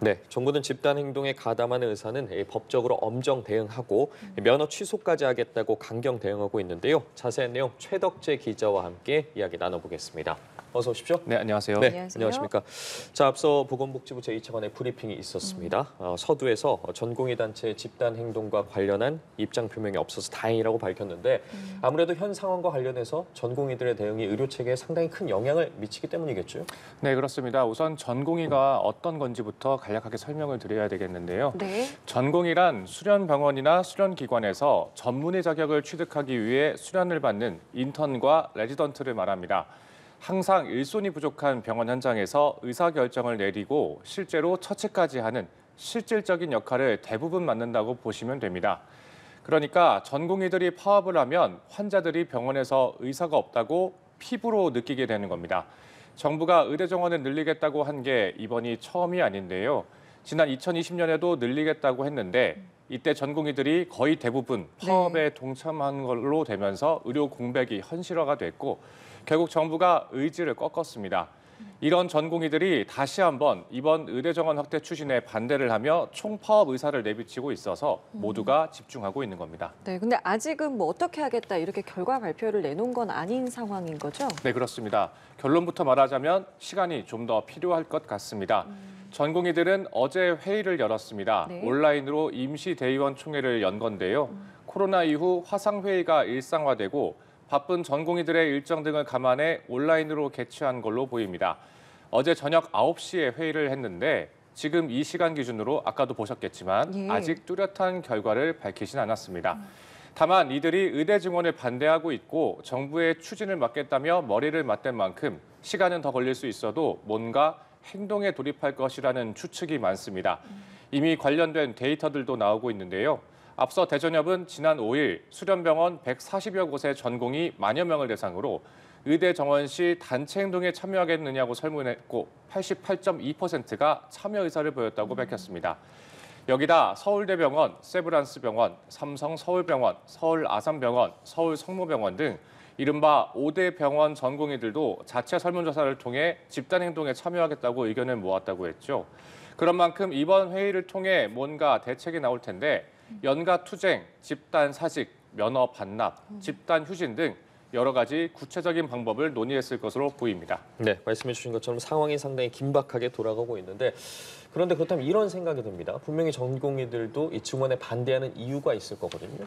네, 정부는 집단 행동에 가담하는 의사는 법적으로 엄정 대응하고 면허 취소까지 하겠다고 강경 대응하고 있는데요. 자세한 내용 최덕재 기자와 함께 이야기 나눠보겠습니다. 어서 오십시오. 네, 안녕하세요. 네, 안녕하세요. 안녕하십니까. 자, 앞서 보건복지부 제2차관의 브리핑이 있었습니다. 서두에서 전공의 단체 집단 행동과 관련한 입장 표명이 없어서 다행이라고 밝혔는데 아무래도 현 상황과 관련해서 전공의들의 대응이 의료 체계에 상당히 큰 영향을 미치기 때문이겠죠. 네, 그렇습니다. 우선 전공의가 어떤 건지부터 간략하게 설명을 드려야 되겠는데요. 네. 전공의란 수련병원이나 수련기관에서 전문의 자격을 취득하기 위해 수련을 받는 인턴과 레지던트를 말합니다. 항상 일손이 부족한 병원 현장에서 의사결정을 내리고 실제로 처치까지 하는 실질적인 역할을 대부분 맡는다고 보시면 됩니다. 그러니까 전공의들이 파업을 하면 환자들이 병원에서 의사가 없다고 피부로 느끼게 되는 겁니다. 정부가 의대 정원을 늘리겠다고 한 게 이번이 처음이 아닌데요. 지난 2020년에도 늘리겠다고 했는데 이때 전공의들이 거의 대부분 파업에 동참한 걸로 되면서 의료 공백이 현실화가 됐고 결국 정부가 의지를 꺾었습니다. 이런 전공의들이 다시 한번 이번 의대 정원 확대 추진에 반대를 하며 총파업 의사를 내비치고 있어서 모두가 집중하고 있는 겁니다. 네, 근데 아직은 뭐 어떻게 하겠다 이렇게 결과 발표를 내놓은 건 아닌 상황인 거죠? 네, 그렇습니다. 결론부터 말하자면 시간이 좀 더 필요할 것 같습니다. 전공의들은 어제 회의를 열었습니다. 네. 온라인으로 임시대의원 총회를 연 건데요. 코로나 이후 화상회의가 일상화되고 바쁜 전공의들의 일정 등을 감안해 온라인으로 개최한 걸로 보입니다. 어제 저녁 9시에 회의를 했는데 지금 이 시간 기준으로 아까도 보셨겠지만 예. 아직 뚜렷한 결과를 밝히진 않았습니다. 다만 이들이 의대 증원을 반대하고 있고 정부의 추진을 막겠다며 머리를 맞댄 만큼 시간은 더 걸릴 수 있어도 뭔가 행동에 돌입할 것이라는 추측이 많습니다. 이미 관련된 데이터들도 나오고 있는데요. 앞서 대전협은 지난 5일 수련병원 140여 곳의 전공의 만여 명을 대상으로 의대 정원 시 단체 행동에 참여하겠느냐고 설문했고 88.2%가 참여 의사를 보였다고 밝혔습니다. 여기다 서울대병원, 세브란스병원, 삼성서울병원, 서울아산병원, 서울성모병원 등 이른바 5대 병원 전공의들도 자체 설문조사를 통해 집단 행동에 참여하겠다고 의견을 모았다고 했죠. 그런 만큼 이번 회의를 통해 뭔가 대책이 나올 텐데 연가 투쟁, 집단 사직, 면허 반납, 집단 휴진 등 여러 가지 구체적인 방법을 논의했을 것으로 보입니다. 네, 말씀해 주신 것처럼 상황이 상당히 긴박하게 돌아가고 있는데 그런데 그렇다면 이런 생각이 듭니다. 분명히 전공의들도 이 증원에 반대하는 이유가 있을 거거든요.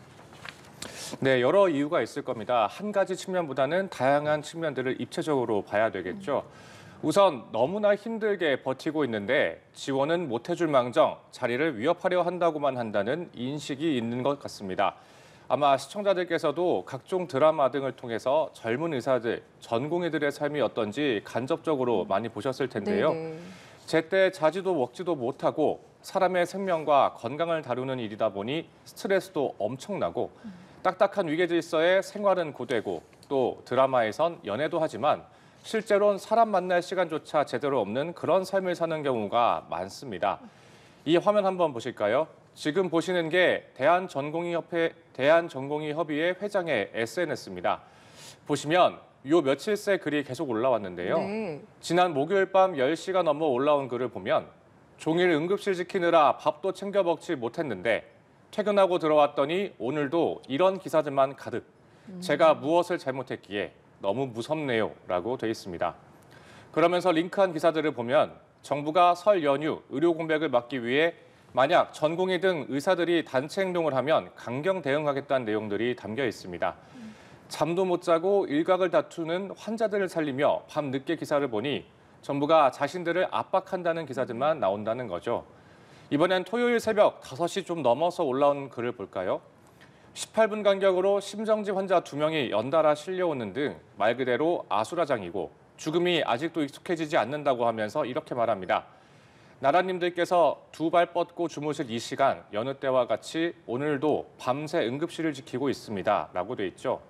네, 여러 이유가 있을 겁니다. 한 가지 측면보다는 다양한 측면들을 입체적으로 봐야 되겠죠. 우선 너무나 힘들게 버티고 있는데 지원은 못 해줄 망정 자리를 위협하려 한다고만 한다는 인식이 있는 것 같습니다. 아마 시청자들께서도 각종 드라마 등을 통해서 젊은 의사들, 전공의들의 삶이 어떤지 간접적으로 많이 보셨을 텐데요. 네. 제때 자지도 먹지도 못하고 사람의 생명과 건강을 다루는 일이다 보니 스트레스도 엄청나고 딱딱한 위계 질서에 생활은 고되고 또 드라마에선 연애도 하지만 실제로는 사람 만날 시간조차 제대로 없는 그런 삶을 사는 경우가 많습니다. 이 화면 한번 보실까요? 지금 보시는 게 대한전공의협의회 회장의 SNS입니다. 보시면 요 며칠 새 글이 계속 올라왔는데요. 네. 지난 목요일 밤 10시가 넘어 올라온 글을 보면 종일 응급실 지키느라 밥도 챙겨 먹지 못했는데 퇴근하고 들어왔더니 오늘도 이런 기사들만 가득. 제가 무엇을 잘못했기에 너무 무섭네요 라고 돼 있습니다. 그러면서 링크한 기사들을 보면 정부가 설 연휴 의료 공백을 막기 위해 만약 전공의 등 의사들이 단체 행동을 하면 강경 대응하겠다는 내용들이 담겨 있습니다. 잠도 못 자고 일각을 다투는 환자들을 살리며 밤늦게 기사를 보니 정부가 자신들을 압박한다는 기사들만 나온다는 거죠. 이번엔 토요일 새벽 5시 좀 넘어서 올라온 글을 볼까요? 18분 간격으로 심정지 환자 2명이 연달아 실려오는 등 말 그대로 아수라장이고 죽음이 아직도 익숙해지지 않는다고 하면서 이렇게 말합니다. 나라님들께서 두 발 뻗고 주무실 이 시간 여느 때와 같이 오늘도 밤새 응급실을 지키고 있습니다. 라고 돼 있죠.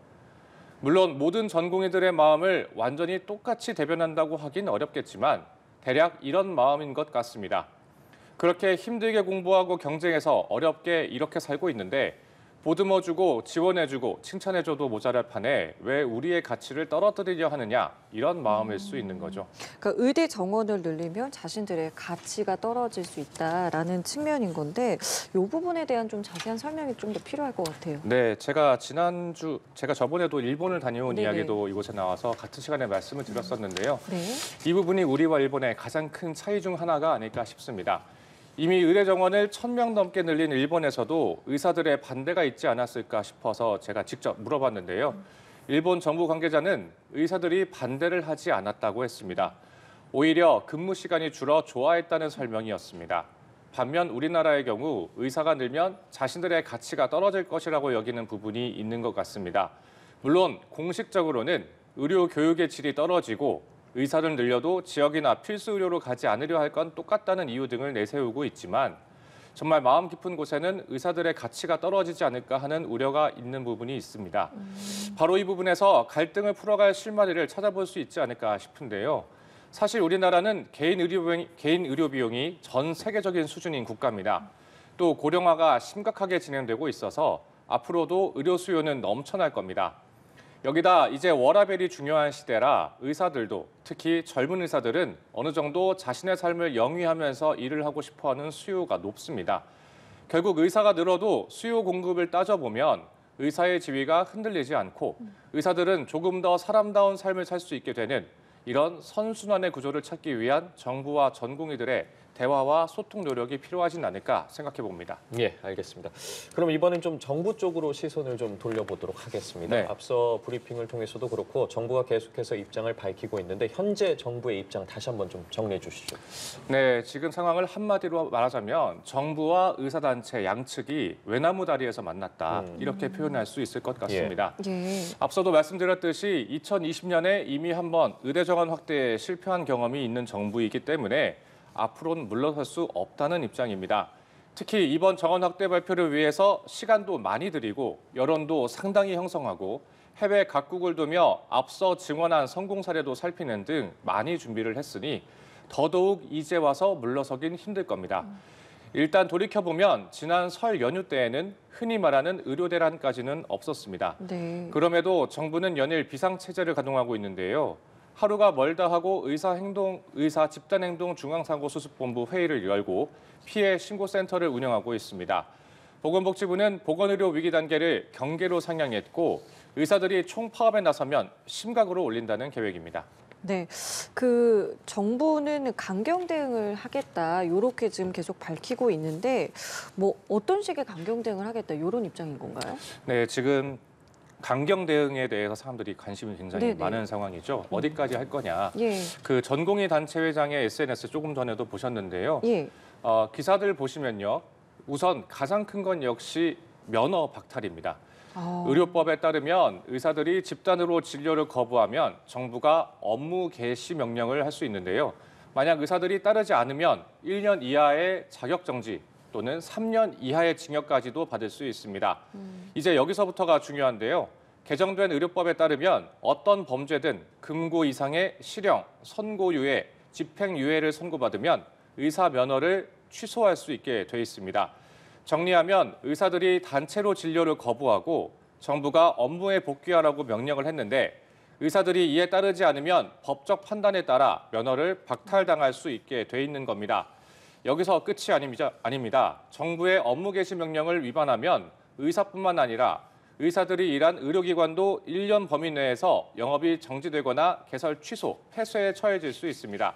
물론 모든 전공의들의 마음을 완전히 똑같이 대변한다고 하긴 어렵겠지만 대략 이런 마음인 것 같습니다. 그렇게 힘들게 공부하고 경쟁해서 어렵게 이렇게 살고 있는데 보듬어주고 지원해주고 칭찬해줘도 모자랄 판에 왜 우리의 가치를 떨어뜨리려 하느냐 이런 마음일 수 있는 거죠. 그러니까 의대 정원을 늘리면 자신들의 가치가 떨어질 수 있다라는 측면인 건데 이 부분에 대한 좀 자세한 설명이 좀 더 필요할 것 같아요. 네, 제가 저번에도 일본을 다녀온 네네. 이야기도 이곳에 나와서 같은 시간에 말씀을 드렸었는데요. 네. 이 부분이 우리와 일본의 가장 큰 차이 중 하나가 아닐까 싶습니다. 이미 의대 정원을 1,000명 넘게 늘린 일본에서도 의사들의 반대가 있지 않았을까 싶어서 제가 직접 물어봤는데요. 일본 정부 관계자는 의사들이 반대를 하지 않았다고 했습니다. 오히려 근무 시간이 줄어 좋아했다는 설명이었습니다. 반면 우리나라의 경우 의사가 늘면 자신들의 가치가 떨어질 것이라고 여기는 부분이 있는 것 같습니다. 물론 공식적으로는 의료 교육의 질이 떨어지고 의사를 늘려도 지역이나 필수 의료로 가지 않으려 할 건 똑같다는 이유 등을 내세우고 있지만 정말 마음 깊은 곳에는 의사들의 가치가 떨어지지 않을까 하는 우려가 있는 부분이 있습니다. 바로 이 부분에서 갈등을 풀어갈 실마리를 찾아볼 수 있지 않을까 싶은데요. 사실 우리나라는 개인 의료 비용이 전 세계적인 수준인 국가입니다. 또 고령화가 심각하게 진행되고 있어서 앞으로도 의료 수요는 넘쳐날 겁니다. 여기다 이제 워라밸이 중요한 시대라 의사들도 특히 젊은 의사들은 어느 정도 자신의 삶을 영위하면서 일을 하고 싶어하는 수요가 높습니다. 결국 의사가 늘어도 수요 공급을 따져보면 의사의 지위가 흔들리지 않고 의사들은 조금 더 사람다운 삶을 살 수 있게 되는 이런 선순환의 구조를 찾기 위한 정부와 전공의들의 대화와 소통 노력이 필요하진 않을까 생각해 봅니다. 예, 알겠습니다. 그럼 이번엔 좀 정부 쪽으로 시선을 좀 돌려보도록 하겠습니다. 네. 앞서 브리핑을 통해서도 그렇고 정부가 계속해서 입장을 밝히고 있는데 현재 정부의 입장 다시 한번 좀 정리해 주시죠. 네, 지금 상황을 한마디로 말하자면 정부와 의사단체 양측이 외나무 다리에서 만났다 이렇게 표현할 수 있을 것 같습니다. 예. 앞서도 말씀드렸듯이 2020년에 이미 한번 의대 정원 확대에 실패한 경험이 있는 정부이기 때문에 앞으로는 물러설 수 없다는 입장입니다. 특히 이번 정원 확대 발표를 위해서 시간도 많이 들이고 여론도 상당히 형성하고 해외 각국을 두며 앞서 증언한 성공 사례도 살피는 등 많이 준비를 했으니 더더욱 이제 와서 물러서긴 힘들 겁니다. 일단 돌이켜보면 지난 설 연휴 때에는 흔히 말하는 의료대란까지는 없었습니다. 네. 그럼에도 정부는 연일 비상체제를 가동하고 있는데요. 하루가 멀다 하고 의사 집단행동 중앙사고수습본부 회의를 열고 피해 신고센터를 운영하고 있습니다. 보건복지부는 보건의료 위기 단계를 경계로 상향했고 의사들이 총파업에 나서면 심각으로 올린다는 계획입니다. 네, 정부는 강경 대응을 하겠다 이렇게 지금 계속 밝히고 있는데 뭐 어떤 식의 강경 대응을 하겠다 이런 입장인 건가요? 네, 지금 강경 대응에 대해서 사람들이 관심이 굉장히 네네. 많은 상황이죠. 어디까지 할 거냐. 예, 전공의 단체 회장의 SNS 조금 전에도 보셨는데요. 예, 기사들 보시면요. 우선 가장 큰 건 역시 면허 박탈입니다. 의료법에 따르면 의사들이 집단으로 진료를 거부하면 정부가 업무 개시 명령을 할 수 있는데요. 만약 의사들이 따르지 않으면 1년 이하의 자격정지 또는 3년 이하의 징역까지도 받을 수 있습니다. 이제 여기서부터가 중요한데요. 개정된 의료법에 따르면 어떤 범죄든 금고 이상의 실형, 선고유예, 집행유예를 선고받으면 의사 면허를 취소할 수 있게 돼 있습니다. 정리하면 의사들이 단체로 진료를 거부하고 정부가 업무에 복귀하라고 명령을 했는데 의사들이 이에 따르지 않으면 법적 판단에 따라 면허를 박탈당할 수 있게 돼 있는 겁니다. 여기서 끝이 아닙니다. 정부의 업무 개시 명령을 위반하면 의사뿐만 아니라 의사들이 일한 의료기관도 1년 범위 내에서 영업이 정지되거나 개설 취소, 폐쇄에 처해질 수 있습니다.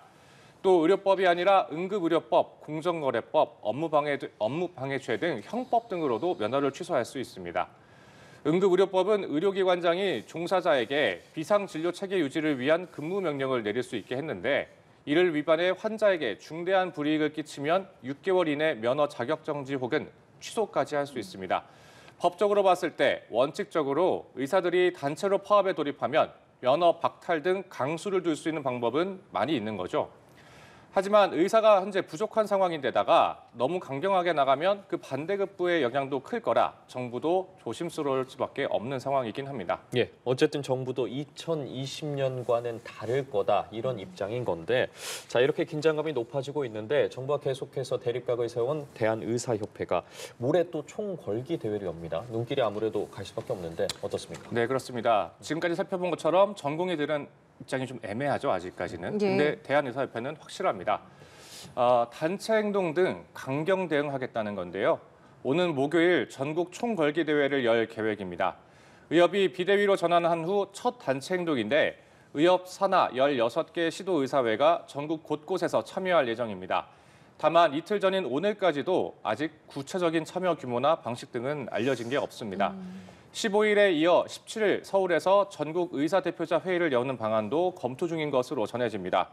또 의료법이 아니라 응급의료법, 공정거래법, 업무방해죄 등 형법 등으로도 면허를 취소할 수 있습니다. 응급의료법은 의료기관장이 종사자에게 비상진료 체계 유지를 위한 근무 명령을 내릴 수 있게 했는데 이를 위반해 환자에게 중대한 불이익을 끼치면 6개월 이내 면허 자격정지 혹은 취소까지 할 수 있습니다. 법적으로 봤을 때 원칙적으로 의사들이 단체로 파업에 돌입하면 면허 박탈 등 강수를 둘 수 있는 방법은 많이 있는 거죠. 하지만 의사가 현재 부족한 상황인데다가 너무 강경하게 나가면 그 반대급부의 영향도 클 거라 정부도 조심스러울 수밖에 없는 상황이긴 합니다. 예, 어쨌든 정부도 2020년과는 다를 거다 이런 입장인 건데 자 이렇게 긴장감이 높아지고 있는데 정부가 계속해서 대립각을 세운 대한의사협회가 모레 또 총궐기 대회를 엽니다. 눈길이 아무래도 갈 수밖에 없는데 어떻습니까? 네, 그렇습니다. 지금까지 살펴본 것처럼 전공의들은 입장이 좀 애매하죠, 아직까지는. 예. 근데 대한의사협회는 확실합니다. 단체 행동 등 강경 대응하겠다는 건데요. 오는 목요일 전국 총궐기 대회를 열 계획입니다. 의협이 비대위로 전환한 후 첫 단체 행동인데 의협 산하 16개 시도의사회가 전국 곳곳에서 참여할 예정입니다. 다만 이틀 전인 오늘까지도 아직 구체적인 참여 규모나 방식 등은 알려진 게 없습니다. 15일에 이어 17일 서울에서 전국 의사대표자 회의를 여는 방안도 검토 중인 것으로 전해집니다.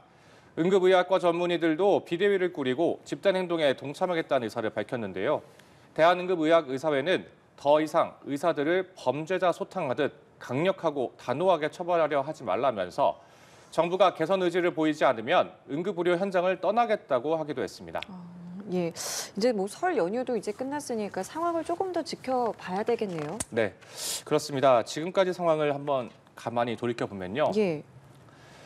응급의학과 전문의들도 비대위를 꾸리고 집단행동에 동참하겠다는 의사를 밝혔는데요. 대한응급의학의사회는 더 이상 의사들을 범죄자 소탕하듯 강력하고 단호하게 처벌하려 하지 말라면서 정부가 개선 의지를 보이지 않으면 응급의료 현장을 떠나겠다고 하기도 했습니다. 예, 이제 뭐 설 연휴도 이제 끝났으니까 상황을 조금 더 지켜봐야 되겠네요. 네, 그렇습니다. 지금까지 상황을 한번 가만히 돌이켜보면요. 예.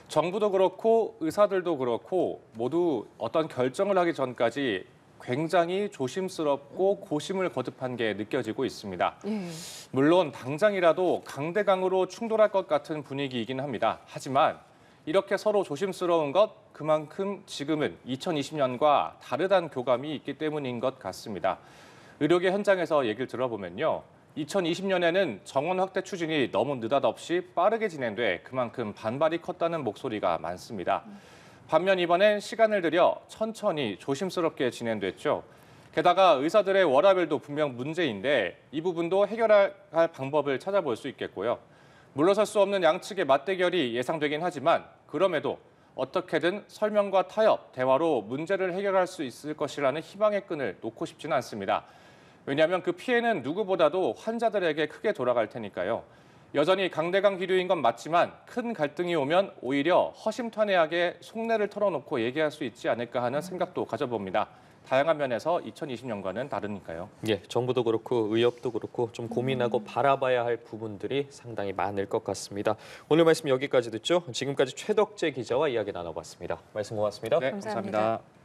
정부도 그렇고 의사들도 그렇고 모두 어떤 결정을 하기 전까지 굉장히 조심스럽고 고심을 거듭한 게 느껴지고 있습니다. 예. 물론 당장이라도 강대강으로 충돌할 것 같은 분위기이긴 합니다. 하지만 이렇게 서로 조심스러운 것 그만큼 지금은 2020년과 다르다는 교감이 있기 때문인 것 같습니다. 의료계 현장에서 얘기를 들어보면요. 2020년에는 정원 확대 추진이 너무 느닷없이 빠르게 진행돼 그만큼 반발이 컸다는 목소리가 많습니다. 반면 이번엔 시간을 들여 천천히 조심스럽게 진행됐죠. 게다가 의사들의 워라밸도 분명 문제인데 이 부분도 해결할 방법을 찾아볼 수 있겠고요. 물러설 수 없는 양측의 맞대결이 예상되긴 하지만 그럼에도 어떻게든 설명과 타협, 대화로 문제를 해결할 수 있을 것이라는 희망의 끈을 놓고 싶지는 않습니다. 왜냐하면 그 피해는 누구보다도 환자들에게 크게 돌아갈 테니까요. 여전히 강대강 기류인 건 맞지만 큰 갈등이 오면 오히려 허심탄회하게 속내를 털어놓고 얘기할 수 있지 않을까 하는 생각도 가져봅니다. 다양한 면에서 2020년과는 다르니까요. 예, 정부도 그렇고 의협도 그렇고 좀 고민하고 바라봐야 할 부분들이 상당히 많을 것 같습니다. 오늘 말씀 여기까지 듣죠. 지금까지 최덕재 기자와 이야기 나눠봤습니다. 말씀 고맙습니다. 네, 감사합니다. 감사합니다.